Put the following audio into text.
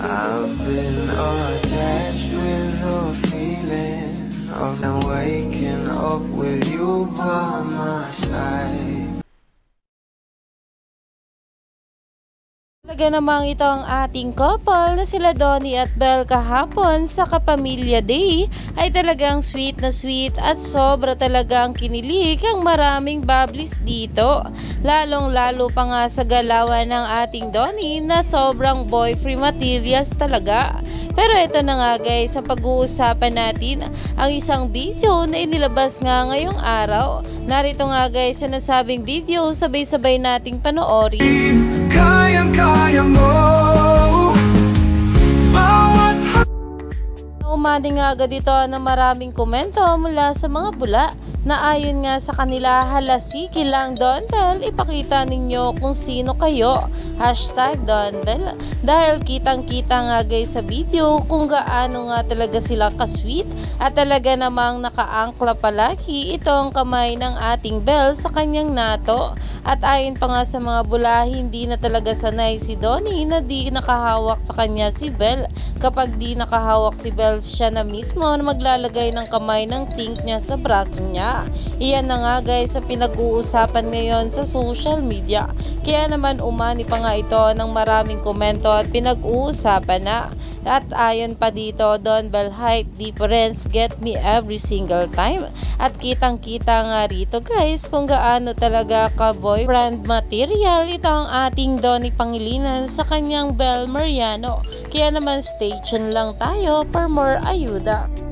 I've been attached with the feeling of waking up with you by my side. Talaga namang ito ang ating couple na sila Donnie at Belle kahapon sa Kapamilya Day ay talagang sweet na sweet at sobra talaga ang kinilig ang maraming bubblies dito. Lalong lalo pa nga sa galawan ng ating Donnie na sobrang boyfriend materials talaga. Pero ito na nga guys, ang pag-uusapan natin ang isang video na inilabas nga ngayong araw. Narito nga guys sa nasabing video, sabay-sabay nating panoorin. Kayang-kaya mo Umani nga agad ito ng maraming komento mula sa mga bula na ayon nga sa kanila, hala sige lang Don Belle, ipakita ninyo kung sino kayo. #DonBelle. Dahil kitang-kita nga guys sa video kung gaano nga talaga sila ka-sweet at talaga namang nakaangkla palagi itong kamay ng ating Belle sa kanyang nato. At ayon pa nga sa mga bula, hindi na talaga sanay si Donnie na di nakahawak sa kanya si Belle. Kapag di nakahawak si Belle, siya na mismo na maglalagay ng kamay ng tink niya sa braso niya. Iyan na nga guys ang pinag-uusapan ngayon sa social media. Kaya naman umani pa nga ito ng maraming komento at pinag-uusapan na. At ayon pa dito, Don Belle height difference get me every single time. At kitang-kita nga rito guys kung gaano talaga ka-boyfriend material ito ang ating Donnie Pangilinan sa kanyang Belle Mariano. Kaya naman stay tuned lang tayo for more ayuda.